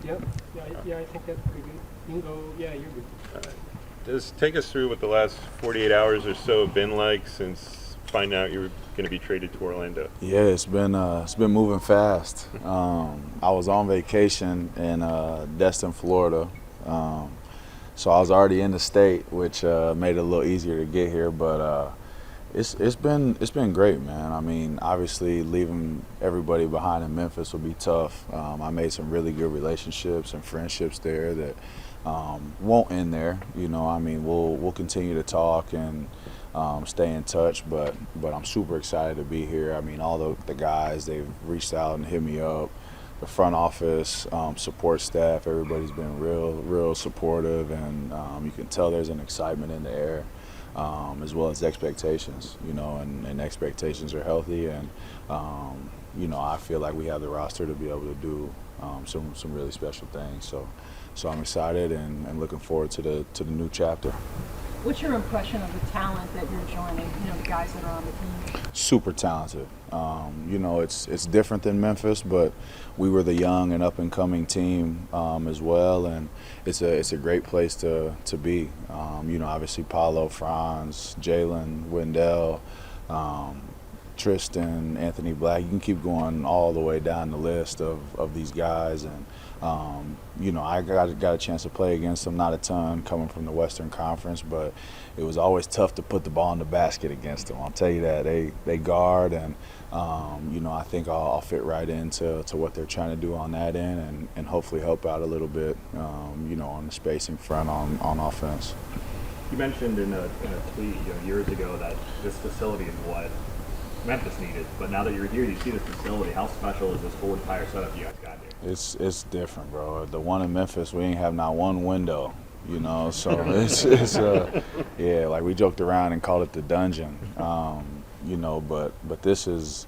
Yep. Yeah, I think that's pretty good. You can go. Yeah, you're good. All right. Just take us through what the last 48 hours or so have been like since finding out you were going to be traded to Orlando. Yeah, it's been moving fast. I was on vacation in Destin, Florida, um, so I was already in the state, which made it a little easier to get here. But it's been great, man. I mean, obviously leaving everybody behind in Memphis will be tough. I made some really good relationships and friendships there that won't end there. You know, I mean, we'll continue to talk and stay in touch. But I'm super excited to be here. I mean, all the guys, they've reached out and hit me up. The front office, support staff, everybody's been real supportive, and you can tell there's an excitement in the air, as well as expectations. You know, and expectations are healthy, and you know, I feel like we have the roster to be able to do some really special things. So I'm excited and looking forward to the new chapter. What's your impression of the talent that you're joining? You know, the guys that are on the team. Super talented. You know, it's different than Memphis, but we were the young and up and coming team as well, and it's a great place to be. You know, obviously Paulo, Franz, Jalen, Wendell, Tristan, Anthony Black. You can keep going all the way down the list of these guys, and you know, I got a chance to play against them, not a ton, coming from the Western Conference, but it was always tough to put the ball in the basket against them. I'll tell you that. They guard, and you know, I think I'll fit right into what they're trying to do on that end, and hopefully help out a little bit, you know, on the spacing front on offense. You mentioned in a tweet years ago that this facility is what Memphis needed, but now that you're here, you see this facility. How special is this whole entire setup you guys got here? It's different, bro. The one in Memphis, we ain't have not one window, you know. So it's yeah, like we joked around and called it the dungeon, you know. But this is,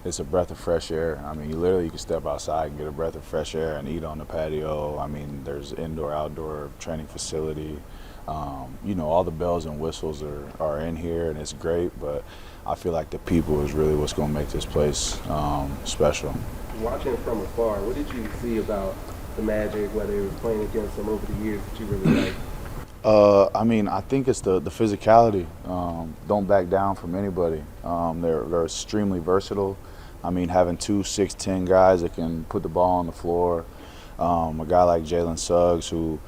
it's a breath of fresh air. I mean, you can step outside and get a breath of fresh air and eat on the patio. I mean, there's indoor, outdoor training facility. You know, all the bells and whistles are in here, and it's great. But I feel like the people is really what's going to make this place special. Watching from afar, what did you see about the Magic, whether it was playing against them over the years that you really liked? I mean, I think it's the physicality. Don't back down from anybody. They're extremely versatile. I mean, having two 6'10" guys that can put the ball on the floor. A guy like Jalen Suggs, who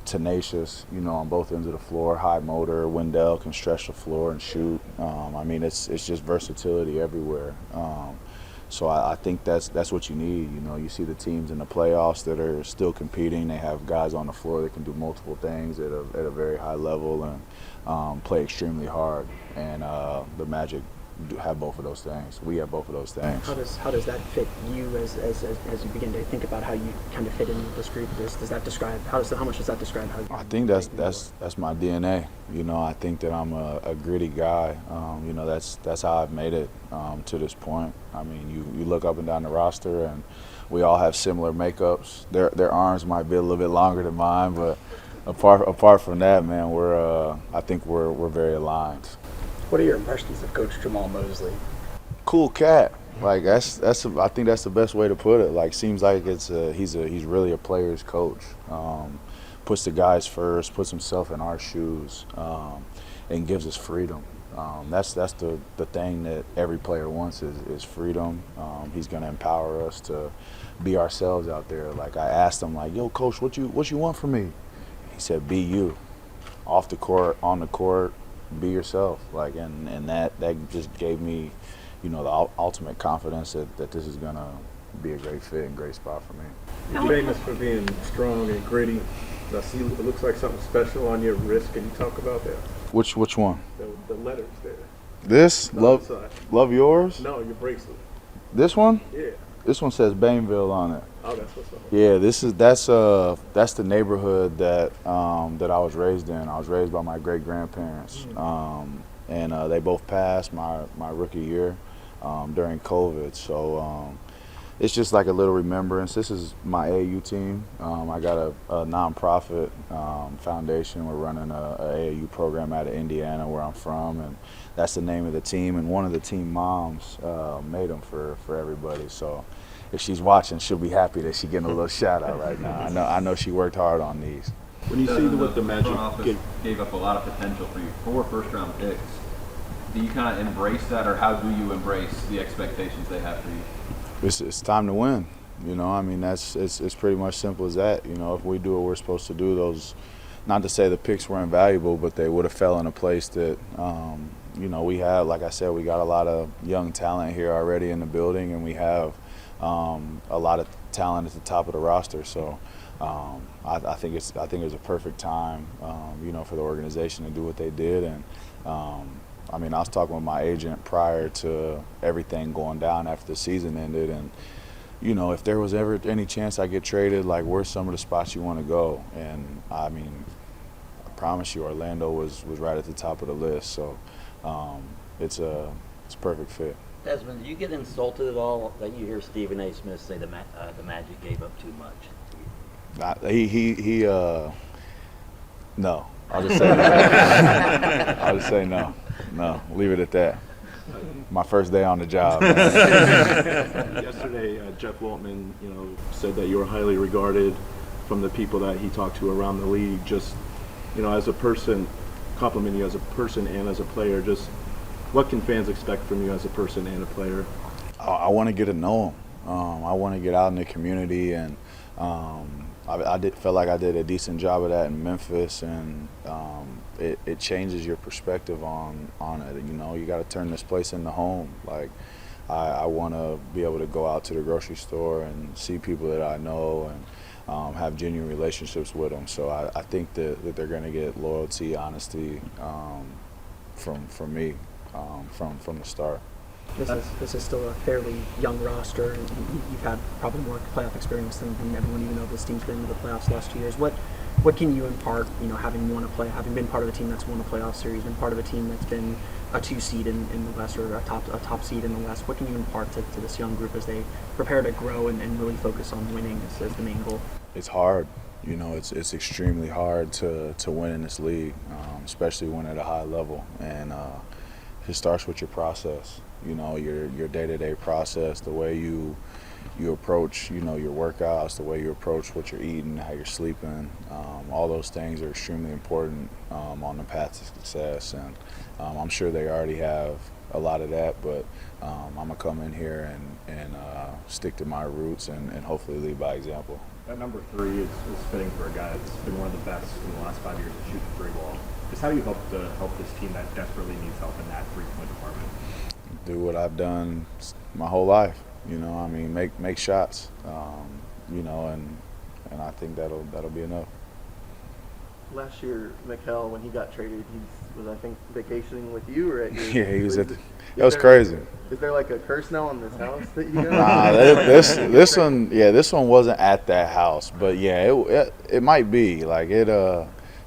tenacious, you know, on both ends of the floor, high motor. Wendell can stretch the floor and shoot. I mean, it's just versatility everywhere. So I think that's what you need. You know, you see the teams in the playoffs that are still competing. They have guys on the floor that can do multiple things at a very high level and play extremely hard. And the Magic have both of those things. We have both of those things. How does that fit you as you begin to think about how you kind of fit in with this group? Does that describe how much does that describe how you? I think that's my DNA. You know, I think that I'm a gritty guy. You know, that's how I've made it to this point. I mean, you look up and down the roster, and we all have similar makeups. Their arms might be a little bit longer than mine, but apart from that, man, I think we're very aligned. What are your impressions of Coach Jamal Mosley? Cool cat. Like I think that's the best way to put it. Like, seems like he's really a player's coach. Puts the guys first, puts himself in our shoes, and gives us freedom. That's the thing that every player wants is freedom. He's going to empower us to be ourselves out there. Like, I asked him, like, yo, coach, what you want from me? He said, be you. Off the court, on the court, be yourself. Like, and that just gave me, you know, the ultimate confidence that this is going to be a great fit and great spot for me. You're famous for being strong and gritty. I see it looks like something special on your wrist. Can you talk about that? Which one? The letters there. This? The other side. Love yours? No, your bracelet. This one? Yeah. This one says Baneville on it. Oh, that's what's up. Yeah, that's the neighborhood that I was raised in. I was raised by my great grandparents, and they both passed my rookie year during COVID. So it's just like a little remembrance. This is my AAU team. I got a nonprofit foundation. We're running a AAU program out of Indiana, where I'm from, and that's the name of the team. And one of the team moms made them for everybody. So if she's watching, she'll be happy that she's getting a little shout out right now. I know she worked hard on these. When you see what the Magic front office gave up a lot of potential for you, 4 first-round picks. Do you kind of embrace that, or how do you embrace the expectations they have for you? It's time to win. You know, I mean, it's pretty much simple as that. You know, if we do what we're supposed to do, those, not to say the picks were invaluable, but they would have fell in a place that, you know, we have, like I said, we got a lot of young talent here already in the building, and we have a lot of talent at the top of the roster. So I think it's a perfect time, you know, for the organization to do what they did. And I mean, I was talking with my agent prior to everything going down after the season ended, and you know, if there was ever any chance I get traded, like, where's some of the spots you want to go? And I mean, I promise you, Orlando was right at the top of the list. So it's a perfect fit. Desmond, do you get insulted at all that you hear Stephen A. Smith say the Magic gave up too much? No. I'll just say no. I'll just say no. No, leave it at that. My first day on the job. Yesterday, Jeff Waltman, you know, said that you were highly regarded from the people that he talked to around the league. Just, you know, as a person, complimenting you as a person and as a player. Just what can fans expect from you as a person and a player? I want to get to know them. I want to get out in the community, and felt like I did a decent job of that in Memphis, and it changes your perspective on it. You know, you got to turn this place into home. Like, I want to be able to go out to the grocery store and see people that I know and have genuine relationships with them. So I think that they're going to get loyalty, honesty from me from the start. This is still a fairly young roster, and you've had probably more playoff experience than everyone, even though this team's been in the playoffs the last 2 years. What can you impart, you know, having been part of a team that's won a playoff series, been part of a team that's been a 2 seed in the West, or a top seed in the West? What can you impart to this young group as they prepare to grow and really focus on winning as the main goal? It's hard. You know, it's extremely hard to win in this league, especially when at a high level. And it starts with your process. You know, your day-to-day process, the way you approach, you know, your workouts, the way you approach what you're eating, how you're sleeping. All those things are extremely important on the path to success. And I'm sure they already have a lot of that, but I'm going to come in here and stick to my roots and hopefully lead by example. That number 3 is fitting for a guy that's been one of the best in the last 5 years to shoot the 3-ball. Just how do you help this team that desperately needs help in that 3-point department? Do what I've done my whole life. You know, I mean, make shots. You know, and I think that'll be enough. Last year, Mikal, when he got traded, he was, I think, vacationing with you, or at your Yeah, he was place? at. That was crazy. Is there like a curse now on this house that you got? Nah, this one wasn't at that house, but yeah, it might be like it.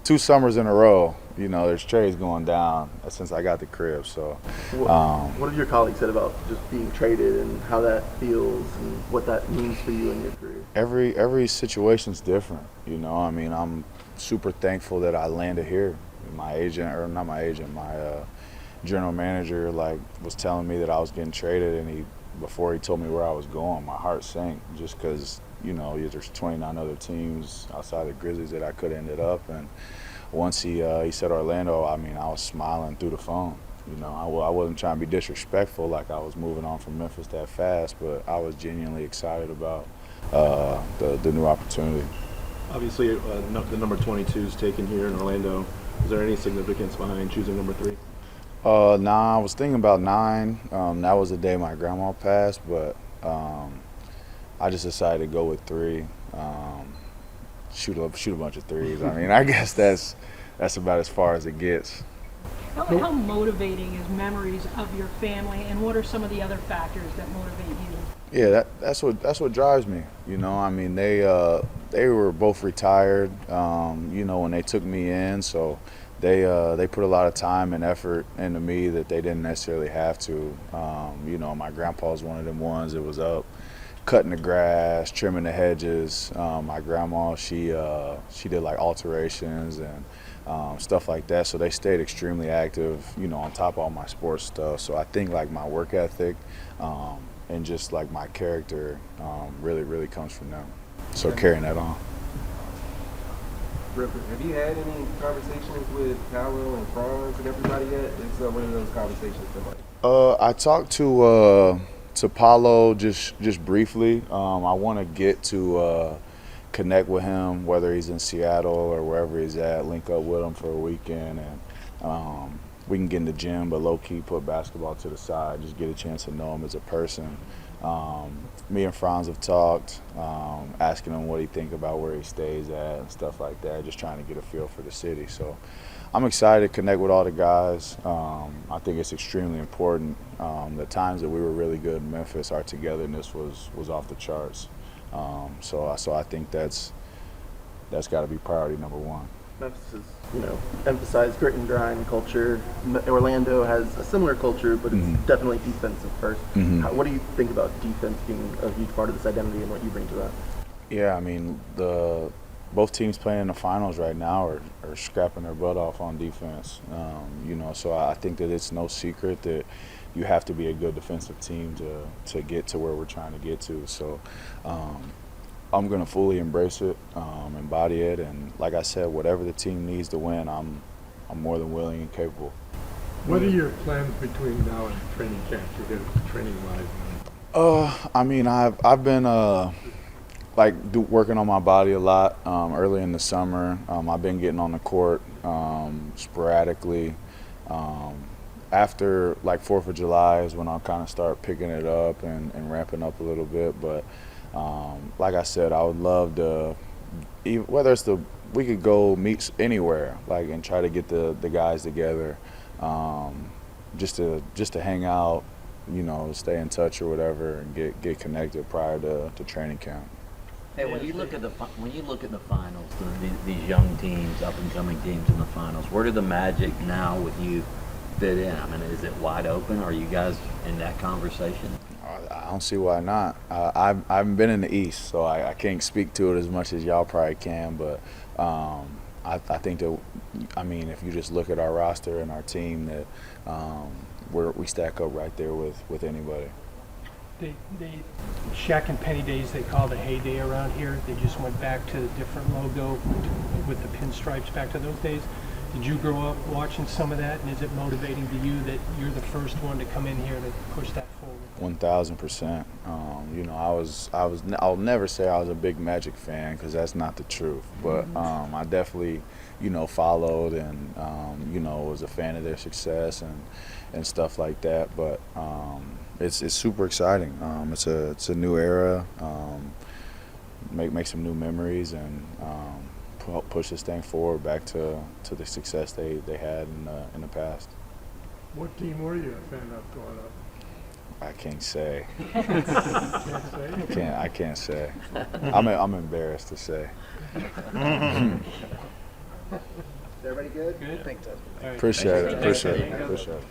2 summers in a row, you know, there's trades going down since I got the crib. So, what have your colleagues said about just being traded and how that feels and what that means for you in your career? Every situation's different, you know. I mean, I'm super thankful that I landed here. My agent, or not my agent, my general manager, like, was telling me that I was getting traded, and before he told me where I was going, my heart sank, just because, you know, there's 29 other teams outside the Grizzlies that I could have ended up. And once he said Orlando, I mean, I was smiling through the phone. You know, I wasn't trying to be disrespectful, like I was moving on from Memphis that fast, but I was genuinely excited about the new opportunity. Obviously, the number 22 is taken here in Orlando. Is there any significance behind choosing number 3? Nah, I was thinking about 9. That was the day my grandma passed, but I just decided to go with 3. Shoot a bunch of threes. I mean, I guess that's about as far as it gets. How motivating is memories of your family, and what are some of the other factors that motivate you? Yeah, that's what drives me. You know, I mean, they were both retired. You know, when they took me in, so they put a lot of time and effort into me that they didn't necessarily have to. You know, my grandpa's one of them ones that was up cutting the grass, trimming the hedges. My grandma, she did like alterations and stuff like that. So they stayed extremely active, you know, on top of all my sports stuff. So I think like my work ethic and just like my character really comes from them. So carrying that on. Ripper, have you had any conversations with Paolo and Franz and everybody yet? If so, what are those conversations been like? I talked to Paulo just briefly. I want to get to connect with him, whether he's in Seattle or wherever he's at, link up with him for a weekend, and we can get in the gym, but low-key put basketball to the side, just get a chance to know him as a person. Me and Franz have talked, asking him what he think about where he stays at and stuff like that, just trying to get a feel for the city. So I'm excited to connect with all the guys. I think it's extremely important. The times that we were really good in Memphis, our togetherness was off the charts. So I think that's got to be priority number one. Memphis is, emphasized grit and grind culture. Orlando has a similar culture, but it's definitely defensive first. What do you think about defense being a huge part of this identity and what you bring to that? Yeah, I mean, both teams playing in the finals right now are scrapping their butt off on defense. So I think that it's no secret that you have to be a good defensive team to get to where we're trying to get to. So I'm going to fully embrace it, embody it, and like I said, whatever the team needs to win, I'm more than willing and capable. What are your plans between now and training camp to get training-wise? I mean, I've been working on my body a lot early in the summer. I've been getting on the court sporadically. After 4th of July is when I'll kind of start picking it up and ramping up a little bit. But like I said, I would love to, whether it's we could go meet anywhere, and try to get the guys together, just to hang out, stay in touch or whatever, and get connected prior to training camp. Hey, when you look at the finals, these young teams, up and coming teams in the finals, where do the Magic now with you fit in? I mean, is it wide open? Are you guys in that conversation? I don't see why not. I've been in the East, so I can't speak to it as much as y'all probably can. But I think that, if you just look at our roster and our team, that we stack up right there with anybody. The Shaq and Penny days, they call the heyday around here. They just went back to the different logo with the pinstripes back to those days. Did you grow up watching some of that, and is it motivating to you that you're the first one to come in here to push that forward? 1,000%. I'll never say I was a big Magic fan, because that's not the truth. But I definitely, followed and was a fan of their success and stuff like that. But it's super exciting. It's a new era. Make some new memories and help push this thing forward back to the success they had in the past. What team were you a fan of growing up? I can't say. Can't say? I can't say. I'm embarrassed to say. Is everybody good? Good. I think so. All right. Appreciate it. Thanks. Appreciate it.